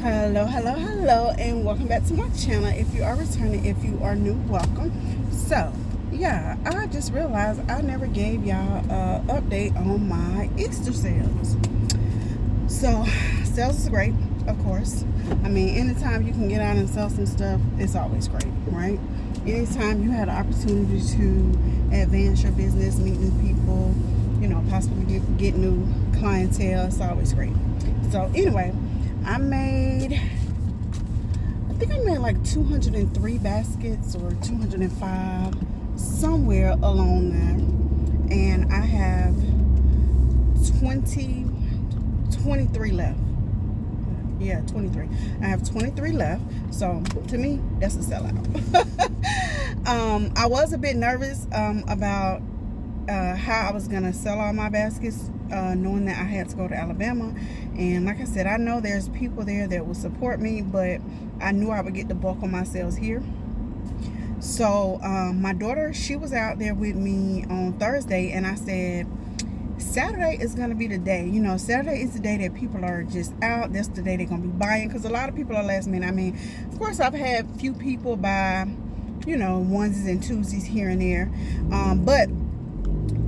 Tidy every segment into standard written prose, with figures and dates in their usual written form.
Hello, and welcome back to my channel. If you are returning, if you are new, welcome. So, yeah, I just realized I never gave y'all an update on my Easter sales. So, sales is great, of course. I mean, anytime you can get out and sell some stuff, it's always great, right? Anytime you had an opportunity to advance your business, meet new people, possibly get new clientele, it's always great. So, anyway, I think I made like 203 baskets or 205, somewhere along there. And I have 23 left. Yeah, 23. I have 23 left. So to me, that's a sellout. I was a bit nervous about how I was going to sell all my baskets, knowing that I had to go to Alabama. And like I said, I know there's people there that will support me, but I knew I would get the bulk of my sales here. So my daughter, she was out there with me on Thursday, and I said, Saturday is going to be the day. Saturday is the day that people are just out. That's the day they're going to be buying, because a lot of people are last minute. I mean, of course, I've had few people buy, onesies and twosies here and there. But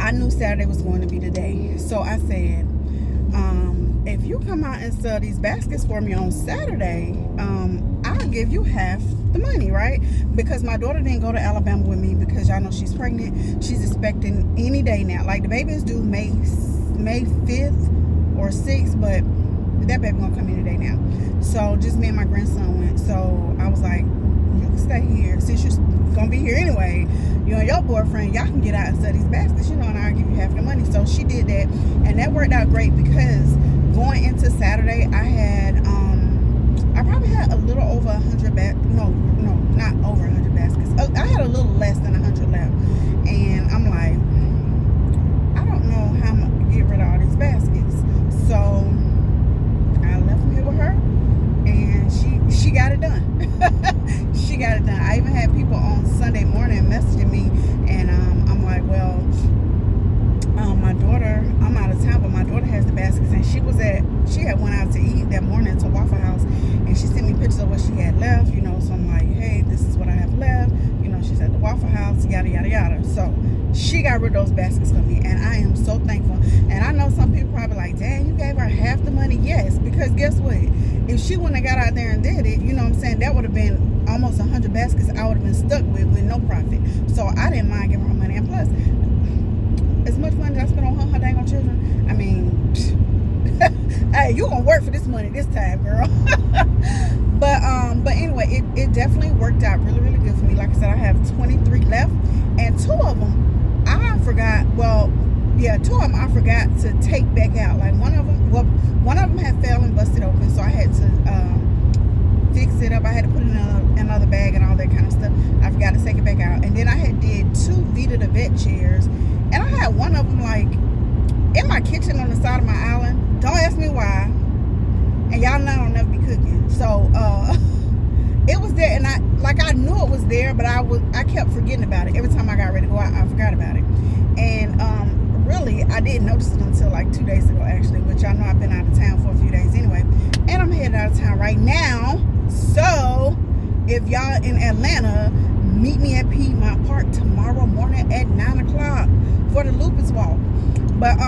I knew Saturday was going to be the day. So I said, if you come out and sell these baskets for me on Saturday, I'll give you half the money, right? Because my daughter didn't go to Alabama with me because y'all know she's pregnant. She's expecting any day now. Like, the baby is due May 5th or 6th, but that baby gonna come any day now. So just me and my grandson went. So I was like, you can stay here since you're gonna be here anyway. You and your boyfriend, y'all can get out and sell these baskets, and I'll give you half the money. So she did that, and that worked out great, because going into Saturday, I probably had a little over 100 no, not over 100 baskets. I had a little less than 100 left, and I'm like, I don't know how I'm gonna get rid of all these baskets. So I left them here with her, and she got it done. She got it done. I even had people on Sunday morning messaging me, and I'm like, well, my daughter, I'm out of town, but my daughter has the baskets, and she had went out to eat that morning to Waffle House, and she sent me pictures of what she had left, so I'm like, hey, this is what I have left, she's at the Waffle House, yada yada yada. So she got rid of those baskets for me, and I am so thankful. And I know some people probably like, dang, you gave her half the money. Yes, because guess what, if she wouldn't have got out there and did it, that would have been almost 100 baskets I would have been stuck with no profit. So I didn't mind giving her money. And plus, as much money I spent on her dang on children, I mean, hey, you gonna work for this money this time, girl. But anyway, it definitely worked out really, really good for me. Like I said, I have 23 left, and two of them I forgot to take back out. Like one of them had fell and busted open, so I had to fix it up. I had to put it in another bag and all that kind of stuff. I forgot to take it back out. And then I did two Vita the Vet chairs, and I had one of them like in my kitchen on the side of my island. Don't ask me why. And y'all know I'll never be cooking. So it was there, and I knew it was there, but I kept forgetting about it. Every time I got ready to go out, I forgot about it. And really, I didn't notice it until like 2 days ago, actually, which y'all know I've been out of town for a few days anyway. And I'm headed out of town right now. So if y'all in Atlanta, meet me at Piedmont Park tomorrow morning at 9 o'clock for the Lupus Walk. But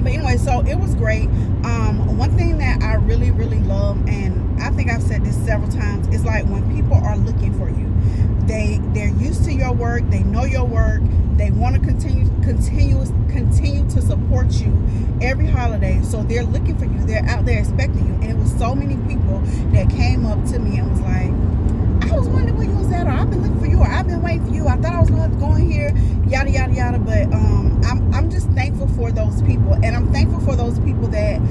anyway, so it was great. One thing that I really, really love, and I think I've said this several times, is like when people are looking for you. They're used to your work. They know your work. They want to continue to support you every holiday. So they're looking for you. They're out there expecting you. And it was so many people that came up to me and was like, I was wondering where you was at, or I've been looking for you, or I've been waiting for you. I thought I was going to go in here, yada yada yada. But I'm just thankful for those people, and I'm thankful for those people that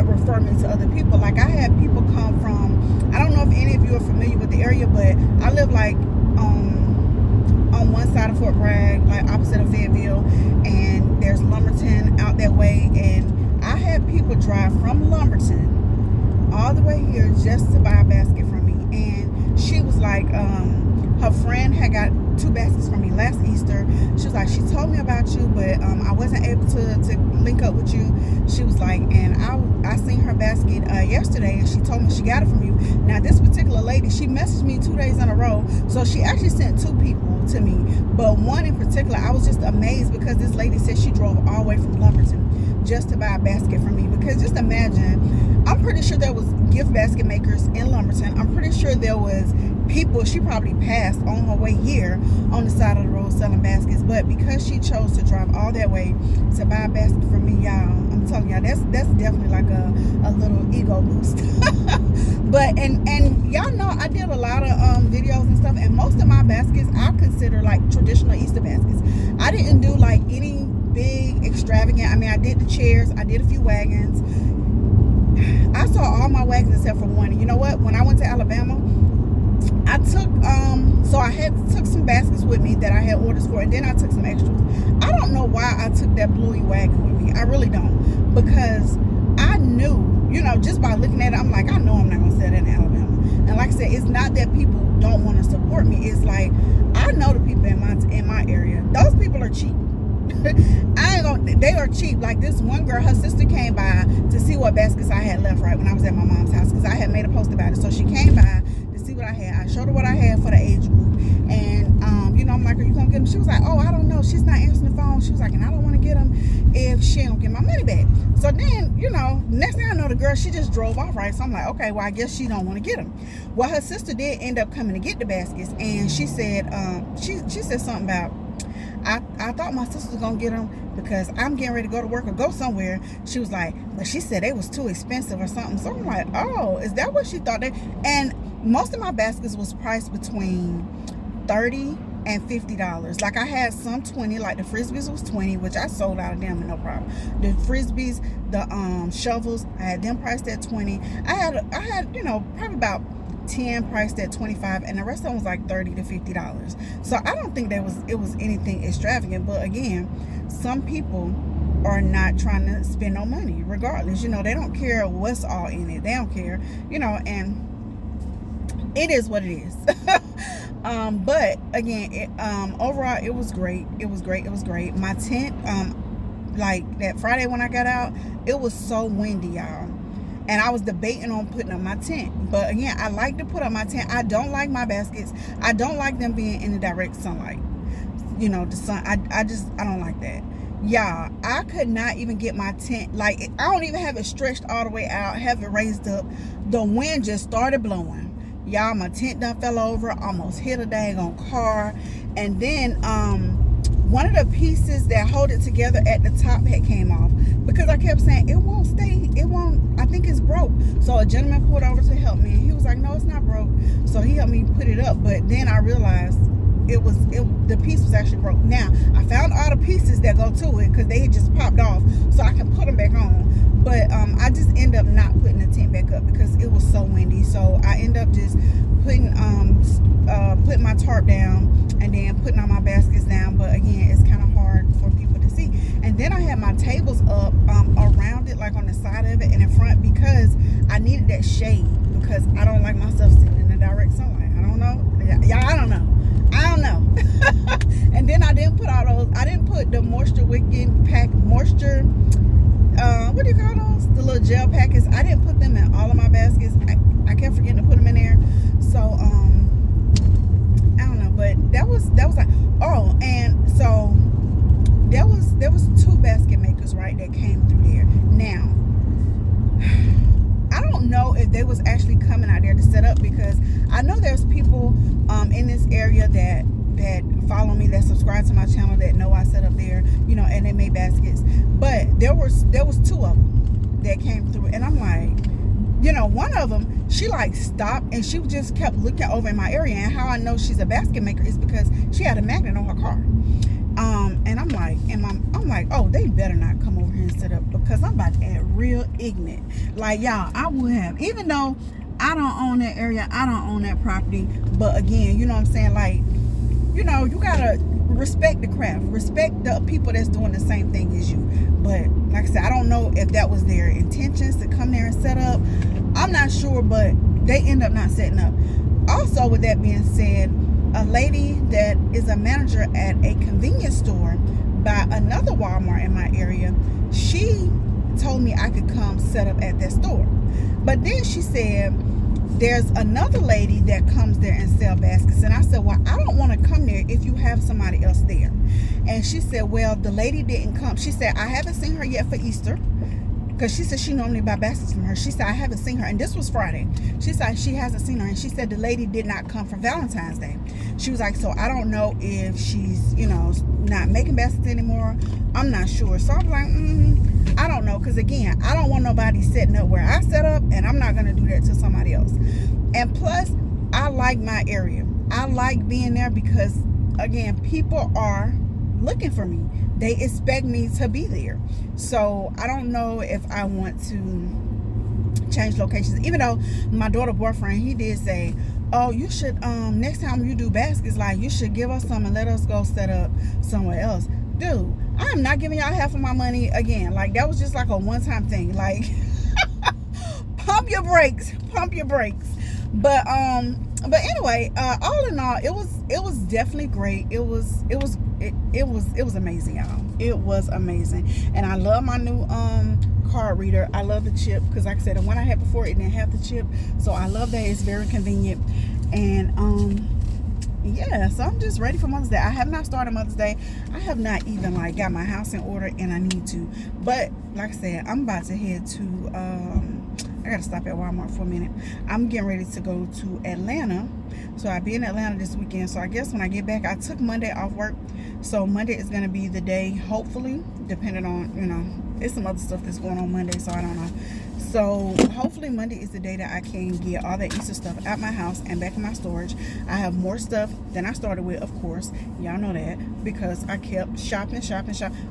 refer me to other people. Like, I had people come from, I don't know if any of you are familiar with the area, but I live like on one side of Fort Bragg, like opposite of Fayetteville, and there's Lumberton out that way, and I had people drive from Lumberton all the way here just to buy a basket from me. And she was like, her friend had got 2 baskets from me last Easter. She was like, she told me about you, but I wasn't able to link up with you. She was like, and I seen her basket yesterday, and she told me she got it from you. Now, this particular lady, she messaged me 2 days in a row, so she actually sent 2 people to me, but one in particular, I was just amazed because this lady said she drove all the way from Lumberton just to buy a basket from me. Because just imagine, I'm pretty sure there was gift basket makers in Lumberton. I'm pretty sure there was people she probably passed on her way here on the side of the road selling baskets, but because she chose to drive all that way to buy a basket from me, y'all, I'm telling y'all, that's definitely like a little ego boost. But and y'all know I did a lot of videos and stuff, and most of my baskets I consider like traditional Easter baskets. I didn't do like any big extravagant. I mean, I did the chairs, I did a few wagons. I saw all my wagons except for one. And you know what? When I went to Alabama, I took took some baskets with me that I had orders for, and then I took some extras. I don't know why I took that bluey wagon with me. I really don't, because I knew, you know, just by looking at it, I'm like, I know I'm not gonna sell that in Alabama. And like I said, it's not that people don't want to support me. It's like, I know the people in my area. Those people are cheap. They are cheap. Like this one girl, her sister came by to see what baskets I had left right when I was at my mom's house, because I had made a post about it. So she came by to see what I had. I showed her what I had for the age group, and you know, I'm like, are you gonna get them? She was like, oh, I don't know, she's not answering the phone. She was like, and I don't want to get them if she don't get my money back. So then, you know, next thing I know, the girl, she just drove off, right? So I'm like, okay, well, I guess she don't want to get them. Well, her sister did end up coming to get the baskets, and she said she said something about, I thought my sister was gonna get them because I'm getting ready to go to work or go somewhere. She was like, but she said they was too expensive or something. So I'm like, oh, is that what she thought? And most of my baskets was priced between $30 and $50. Like I had some 20, like the Frisbees was 20, which I sold out of them with no problem. The Frisbees, the shovels, I had them priced at 20. I had, you know, probably about 10 priced at 25, and the rest of them was like $30 to $50. So I don't think it was anything extravagant. But again, some people are not trying to spend no money regardless. You know, they don't care what's all in it. They don't care, you know, and it is what it is. But again, overall, it was great. It was great. My tent, like that Friday when I got out, it was so windy, y'all. And I was debating on putting up my tent. But again, I like to put up my tent. I don't like my baskets. I don't like them being in the direct sunlight. You know, the sun. I don't like that. Y'all, I could not even get my tent. Like, I don't even have it stretched all the way out, have it raised up. The wind just started blowing. Y'all, my tent done fell over. Almost hit a daggone car. And then, one of the pieces that hold it together at the top had came off, because I kept saying it won't stay, it won't, I think it's broke. So a gentleman pulled over to help me, and he was like, no, it's not broke. So he helped me put it up, but then I realized the piece was actually broke. Now I found all the pieces that go to it, because they had just popped off, so I can put them back on. But I just end up not putting the tent back up because it was so windy. So I end up just putting my tarp down and then putting all my baskets down. But again, it's kind of hard for people to see. And then I had my tables up around it, like on the side of it and in front, because I needed that shade, because I don't like myself sitting in the direct sunlight. I don't know. Y'all, I don't know. And then I didn't put all those, I didn't put the moisture wicking pack, moisture, what do you call those? The little gel packets. I didn't put them in all of my baskets. I kept forgetting to put them in there. So, I don't know, but that was like, oh, and so there was 2 basket makers, right, that came through there. Now, I don't know if they was actually coming out there to set up, because I know there's people in this area that follow me, that subscribe to my channel, that know I set up there, you know, and they made baskets. But there was 2 of them that came through, and I'm like, you know, one of them, she like stopped and she just kept looking over in my area. And how I know she's a basket maker is because she had a magnet on her car. And I'm like, oh, they better not come over here and set up, because I'm about to act real ignorant. Like, y'all, I would have, even though I don't own that area, I don't own that property. But again, you know what I'm saying? Like, you know, you gotta respect the craft, respect the people that's doing the same thing as you. But like I said, I don't know if that was their intentions to come there and set up. I'm not sure, but they end up not setting up. Also, with that being said, a lady that is a manager at a convenience store by another Walmart in my area. She told me I could come set up at that store. But then she said, there's another lady that comes there and sell baskets. And I said, well, I don't want to come there if you have somebody else there. And she said, well, the lady didn't come. She said, I haven't seen her yet for Easter. Because she said she normally buy baskets from her. She said, I haven't seen her. And this was Friday. She said she hasn't seen her. And she said the lady did not come for Valentine's Day. She was like, so I don't know if she's, not making baskets anymore. I'm not sure. So I was like, I don't know. Because again, I don't want nobody setting up where I set up. And I'm not going to do that to somebody else. And plus, I like my area. I like being there because, again, people are looking for me. They expect me to be there. So I don't know if I want to change locations. Even though my daughter's boyfriend, he did say, oh, you should, next time you do baskets, like, you should give us some and let us go set up somewhere else. Dude, I am not giving y'all half of my money again. Like, that was just like a one-time thing. Like, pump your brakes. But anyway, all in all, it was definitely great. It was amazing, y'all. It was amazing. And I love my new card reader. I love the chip because, like I said, the one I had before, it didn't have the chip. So I love that. It's very convenient. And yeah, so I'm just ready for Mother's Day. I have not started Mother's Day. I have not even got my house in order, and I need to. But like I said, I'm about to head to I gotta stop at Walmart for a minute. I'm getting ready to go to Atlanta. So I'll be in Atlanta this weekend. So I guess when I get back, I took Monday off work. So Monday is gonna be the day, hopefully, depending on, there's some other stuff that's going on Monday, so I don't know. So hopefully Monday is the day that I can get all that Easter stuff out my house and back in my storage. I have more stuff than I started with, of course. Y'all know that, because I kept shopping.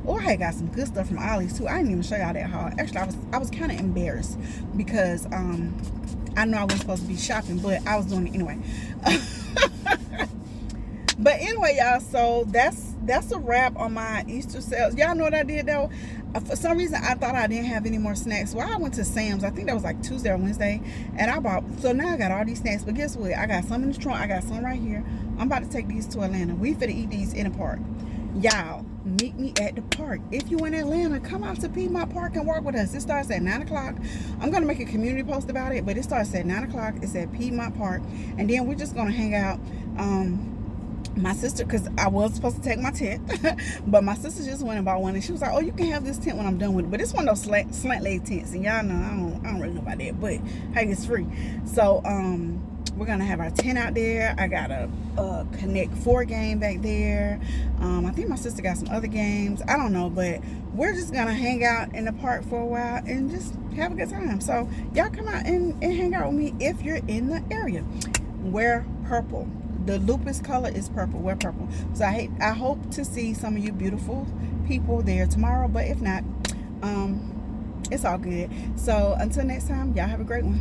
Oh, I had got some good stuff from Ollie's too. I didn't even show y'all that haul. Actually, I was kind of embarrassed because I know I wasn't supposed to be shopping, but I was doing it anyway. But anyway, y'all, so that's a wrap on my Easter sales. Y'all know what I did though? For some reason, I thought I didn't have any more snacks. Well, I went to Sam's. I think that was like Tuesday or Wednesday. And I bought, so now I got all these snacks. But guess what? I got some in the trunk. I got some right here. I'm about to take these to Atlanta. We finna eat these in the park. Y'all, meet me at the park. If you in Atlanta, come out to Piedmont Park and walk with us. It starts at 9 o'clock. I'm going to make a community post about it. But it starts at 9 o'clock. It's at Piedmont Park. And then we're just going to hang out. My sister, because I was supposed to take my tent, but my sister just went and bought one, and she was like, oh, you can have this tent when I'm done with it. But it's one of those slant leg tents, and y'all know I don't really know about that, but hey, it's free. So we're gonna have our tent out there. I got a Connect 4 game back there. I think my sister got some other games, I don't know, but we're just gonna hang out in the park for a while and just have a good time. So y'all come out and hang out with me if you're in the area. Wear purple. The lupus color is purple. Wear purple. So I hope to see some of you beautiful people there tomorrow. But if not, it's all good. So until next time, y'all have a great one.